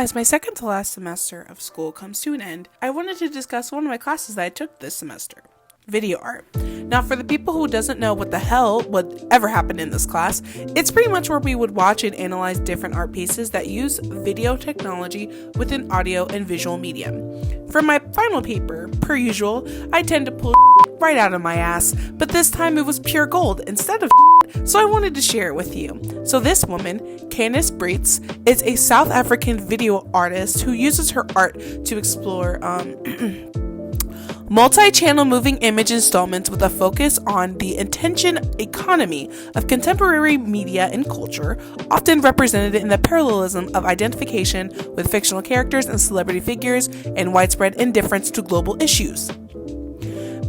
As my second to last semester of school comes to an end, I wanted to discuss one of my classes that I took this semester, video art. Now, for the people who doesn't know what the hell would ever happen in this class, it's pretty much where we would watch and analyze different art pieces that use video technology within audio and visual medium. For my final paper, per usual, I tend to pull right out of my ass, but this time it was pure gold instead of so I wanted to share it with you. So this woman, Candice Breitz, is a South African video artist who uses her art to explore multi-channel moving image installments with a focus on the attention economy of contemporary media and culture, often represented in the parallelism of identification with fictional characters and celebrity figures and widespread indifference to global issues.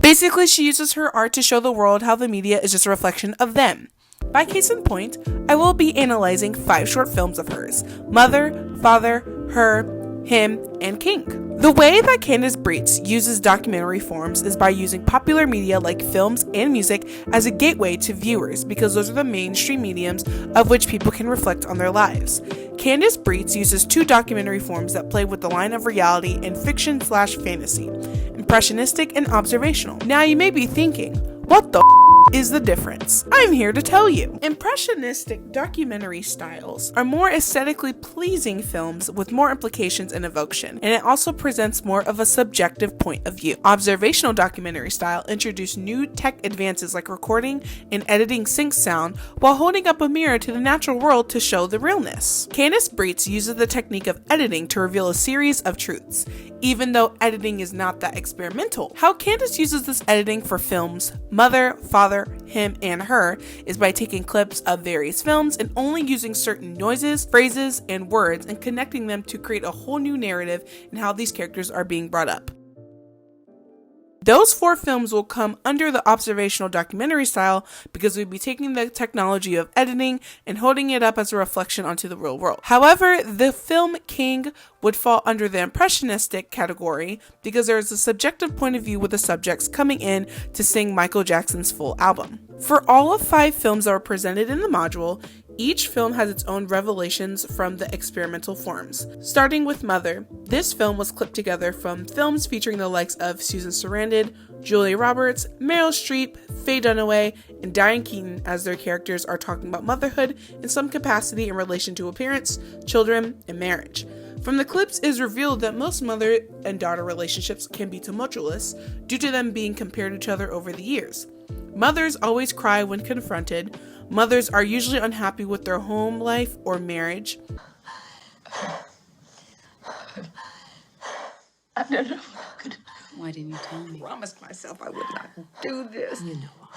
Basically, she uses her art to show the world how the media is just a reflection of them. By case in point, I will be analyzing 5 short films of hers: Mother, Father, Her, Him, and King. The way that Candice Breitz uses documentary forms is by using popular media like films and music as a gateway to viewers, because those are the mainstream mediums of which people can reflect on their lives. Candice Breitz uses 2 documentary forms that play with the line of reality and fiction/fantasy, impressionistic and observational. Now you may be thinking, what the is the difference? I'm here to tell you. Impressionistic documentary styles are more aesthetically pleasing films with more implications and evocation, and it also presents more of a subjective point of view. Observational documentary style introduce new tech advances like recording and editing sync sound while holding up a mirror to the natural world to show the realness. Candice Breitz uses the technique of editing to reveal a series of truths, even though editing is not that experimental. How Candice uses this editing for films Mother, Father, Him, and Her is by taking clips of various films and only using certain noises, phrases, and words and connecting them to create a whole new narrative in how these characters are being brought up. Those 4 films will come under the observational documentary style because we'd be taking the technology of editing and holding it up as a reflection onto the real world. However, the film King would fall under the impressionistic category because there is a subjective point of view with the subjects coming in to sing Michael Jackson's full album. For all of 5 films that were presented in the module, each film has its own revelations from the experimental forms. Starting with Mother, this film was clipped together from films featuring the likes of Susan Sarandon, Julia Roberts, Meryl Streep, Faye Dunaway, and Diane Keaton, as their characters are talking about motherhood in some capacity in relation to appearance, children, and marriage. From the clips, it is revealed that most mother and daughter relationships can be tumultuous due to them being compared to each other over the years. Mothers always cry when confronted. Mothers are usually unhappy with their home life or marriage. I've done enough good. Why didn't you tell me? I promised myself I would not do this. You know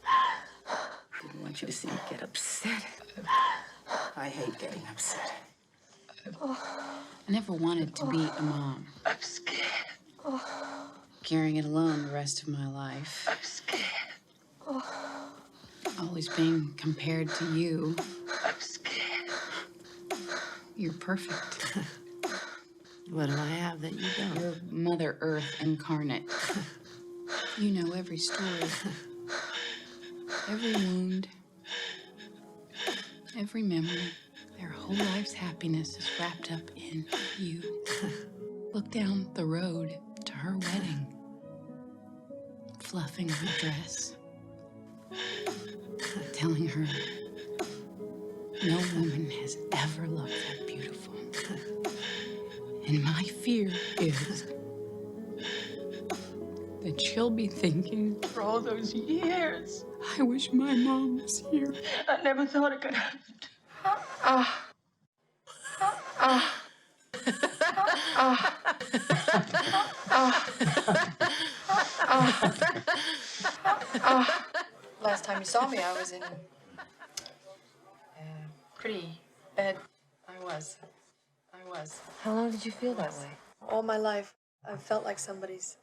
I didn't want you to see me get upset. I hate getting upset. I never wanted to be a mom. I'm scared. Carrying it alone the rest of my life. I'm scared. Always being compared to you. I'm scared. You're perfect. What do I have that you don't? You're Mother Earth incarnate. You know every story. Every wound. Every memory. Their whole life's happiness is wrapped up in you. Look down the road to her wedding. Fluffing her dress. Telling her no woman has ever looked that beautiful. And my fear is that she'll be thinking, For all those years, I wish my mom was here. I never thought it could happen. Last time you saw me, I was in pretty bad. I was. How long did you feel that way? All my life, I've felt like somebody's.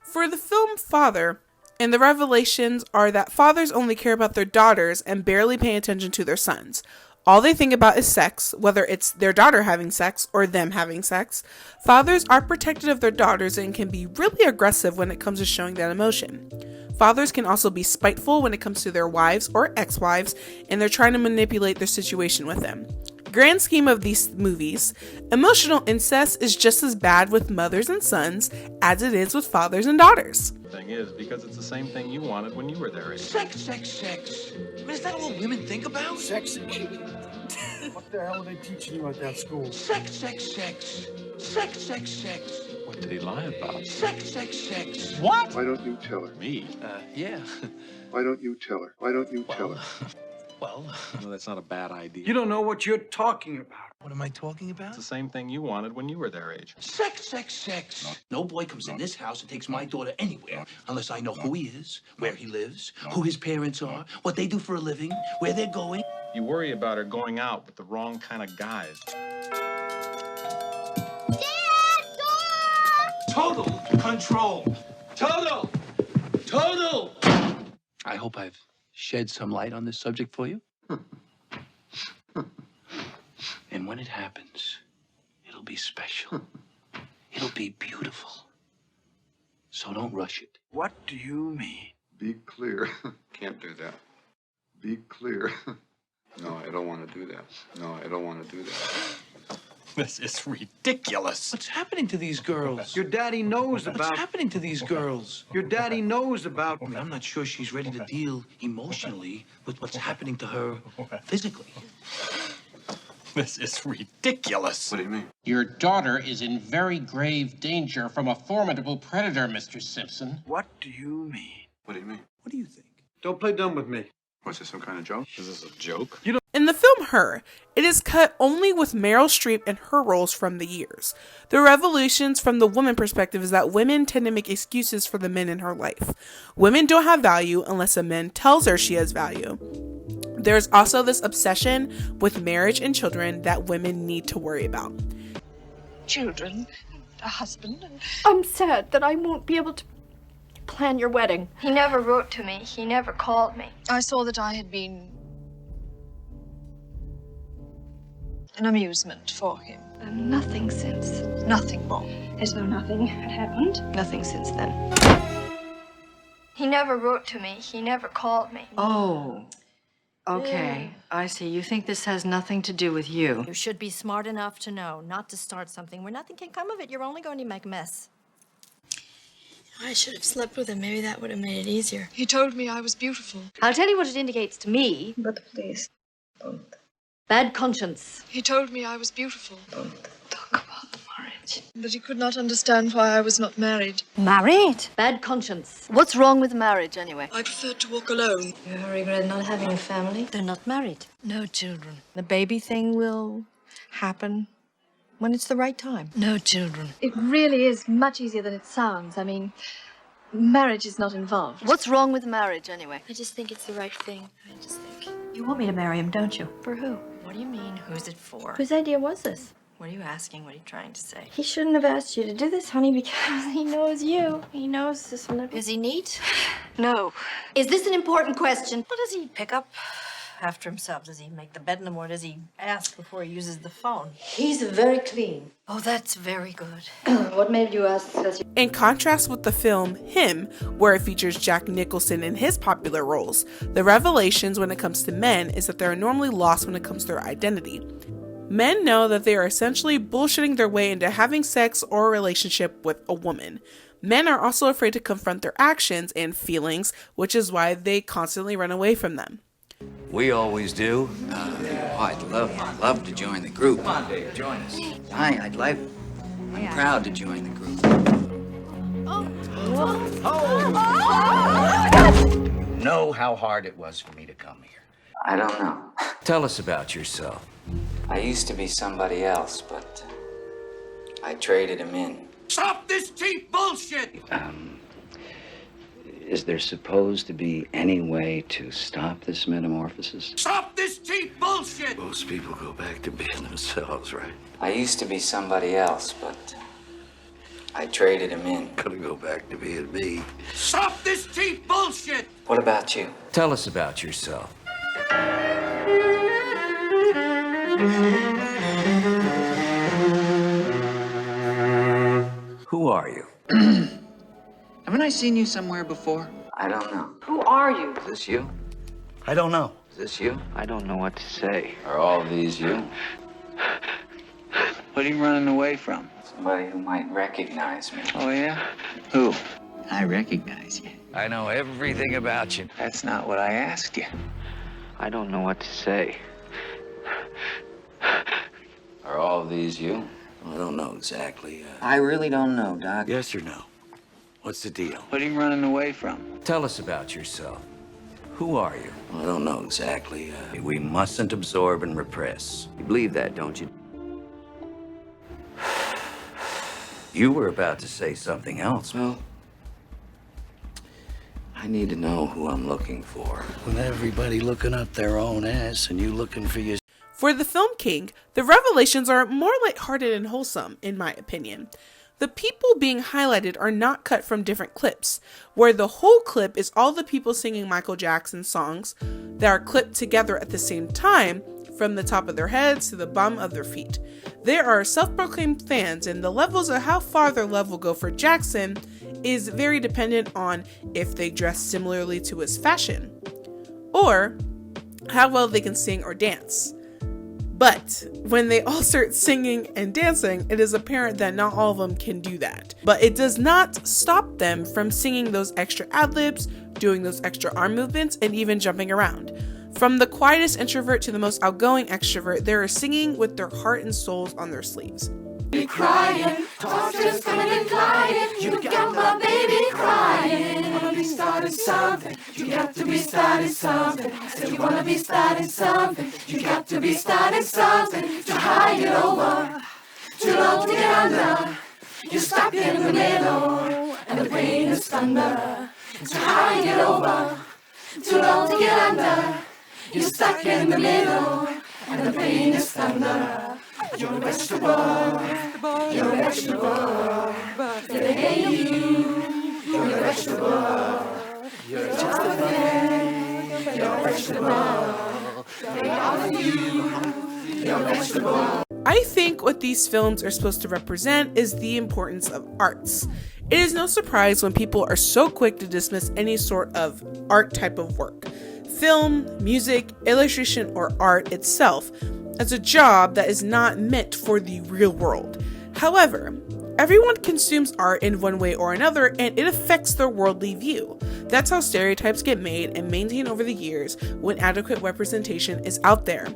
For the film Father, and the revelations are that fathers only care about their daughters and barely pay attention to their sons. All they think about is sex, whether it's their daughter having sex or them having sex. Fathers are protective of their daughters and can be really aggressive when it comes to showing that emotion. Fathers can also be spiteful when it comes to their wives or ex-wives, and they're trying to manipulate their situation with them. grand scheme of these movies, emotional incest is just as bad with mothers and sons as it is with fathers and daughters. Thing is, because it's the same thing you wanted when you were their age. Sex, sex, sex. I mean, is that all women think about? Sex. What the hell are they teaching you at that school? Sex, sex, sex. Sex, sex, sex. What did he lie about? Sex, sex, sex. What? Why don't you tell her? Me? Yeah. Why don't you tell her? Why don't you tell her? Well, No, that's not a bad idea. You don't know what you're talking about. what am I talking about? It's the same thing you wanted when you were their age. Sex, sex, sex. No boy comes in this house and takes my daughter anywhere unless I know who he is, where he lives, who his parents are, what they do for a living, where they're going. You worry about her going out with the wrong kind of guys. Total control. Total. Total. I hope I've shed some light on this subject for you. And when it happens, it'll be special. It'll be beautiful. So don't rush it. What do you mean? Be clear. Can't do that. Be clear. No, I don't want to do that. No, I don't want to do that. This is ridiculous. What's happening to these girls? Your daddy knows What's about... happening to these girls? Your daddy knows about I mean, me. I'm not sure she's ready to deal emotionally with what's happening to her physically. This is ridiculous. What do you mean? Your daughter is in very grave danger from a formidable predator, Mr. Simpson. What do you mean? What do you mean? What do you think? Don't play dumb with me. What's this, some kind of joke? Is this a joke? In the film Her, it is cut only with Meryl Streep and her roles from the years. The revelations from the woman perspective is that women tend to make excuses for the men in her life. Women don't have value unless a man tells her she has value. There's also this obsession with marriage and children that women need to worry about. Children, a husband. I'm sad that I won't be able to plan your wedding. He never wrote to me. He never called me. I saw that I had been an amusement for him. And nothing since. Nothing more. As though nothing had happened. Nothing since then. He never wrote to me. He never called me. Oh. Okay, I see. You think this has nothing to do with you. You should be smart enough to know not to start something where nothing can come of it. You're only going to make a mess. I should have slept with him. Maybe that would have made it easier. He told me I was beautiful. I'll tell you what it indicates to me. But please, don't. Bad conscience. He told me I was beautiful. Don't talk about marriage. But he could not understand why I was not married. Married? Bad conscience. What's wrong with marriage, anyway? I preferred to walk alone. You ever regret not having a family? They're not married. No children. The baby thing will happen when it's the right time. No children. It really is much easier than it sounds. I mean, marriage is not involved. What's wrong with marriage, anyway? I just think it's the right thing. I just think. You want me to marry him, don't you? For who? What do you mean? Who's it for? Whose idea was this? What are you asking? What are you trying to say? He shouldn't have asked you to do this, honey, because he knows you. He knows this will never. Is he neat? No. Is this an important question? What does he pick up after himself? Does he make the bed in the morning? Does he ask before he uses the phone? He's very clean. Oh, that's very good. What made you ask us? In contrast with the film Him, where it features Jack Nicholson in his popular roles, the revelations when it comes to men is that they are normally lost when it comes to their identity. Men know that they are essentially bullshitting their way into having sex or a relationship with a woman. Men are also afraid to confront their actions and feelings, which is why they constantly run away from them. We always do. I'd love to join the group. Come on, Dave, join us. I'm proud to join the group. Know how hard it was for me to come here. I don't know. Tell us about yourself. I used to be somebody else, but I traded him in. Stop this cheap bullshit! Is there supposed to be any way to stop this metamorphosis? Stop this cheap bullshit! Most people go back to being themselves, right? I used to be somebody else, but I traded him in. Gonna go back to being me. Stop this cheap bullshit! What about you? Tell us about yourself. Who are you? Haven't I seen you somewhere before? I don't know. Who are you? Is this you? I don't know. Is this you? I don't know what to say. Are all these you? What are you running away from? Somebody who might recognize me. Oh, yeah? Who? I recognize you. I know everything about you. That's not what I asked you. I don't know what to say. Are all of these you? I don't know exactly. I really don't know, Doc. Yes or no? What's the deal? What are you running away from? Tell us about yourself. Who are you? I don't know exactly. We mustn't absorb and repress. You believe that, don't you? You were about to say something else. Well, I need to know who I'm looking for. With everybody looking up their own ass and you looking for your... For the film King, the revelations are more lighthearted and wholesome, in my opinion. The people being highlighted are not cut from different clips, where the whole clip is all the people singing Michael Jackson songs that are clipped together at the same time, from the top of their heads to the bottom of their feet. There are self-proclaimed fans, and the levels of how far their love will go for Jackson is very dependent on if they dress similarly to his fashion, or how well they can sing or dance. But when they all start singing and dancing, it is apparent that not all of them can do that. But it does not stop them from singing those extra ad-libs, doing those extra arm movements, and even jumping around. From the quietest introvert to the most outgoing extrovert, they are singing with their heart and souls on their sleeves. Be crying, thoughts just coming and gliding. You got my baby crying. You wanna be starting something. You got to be starting something. I said you wanna be starting something. You got to be starting something. Too high get over, too low to get under. You're stuck in the middle, and the pain is thunder. Too high get over, too low to get under. You're stuck in the middle, and the pain is thunder. You're a vegetable, you're a vegetable. They hate you, you're a vegetable. You're just a thing, you're a vegetable. They offer you, you're a vegetable. I think what these films are supposed to represent is the importance of arts. It is no surprise when people are so quick to dismiss any sort of art type of work. Film, music, illustration, or art itself as a job that is not meant for the real world. However, everyone consumes art in one way or another, and it affects their worldly view. That's how stereotypes get made and maintained over the years when adequate representation is out there.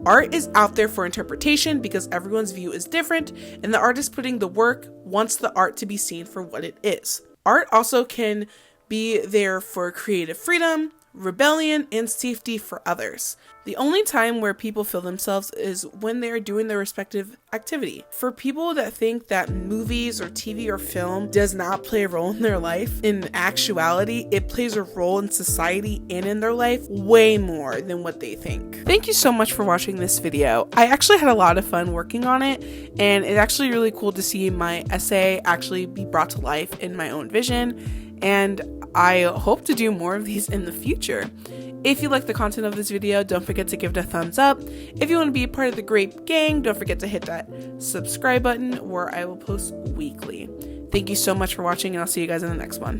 Art is out there for interpretation because everyone's view is different, and the artist putting the work wants the art to be seen for what it is. Art also can be there for creative freedom, rebellion, and safety for others. The only time where people feel themselves is when they are doing their respective activity. For people that think that movies or TV or film does not play a role in their life, in actuality, it plays a role in society and in their life way more than what they think. Thank you so much for watching this video. I actually had a lot of fun working on it, and it's actually really cool to see my essay actually be brought to life in my own vision, and I hope to do more of these in the future. If you like the content of this video, don't forget to give it a thumbs up. If you want to be a part of the great gang, don't forget to hit that subscribe button where I will post weekly. Thank you so much for watching, and I'll see you guys in the next one.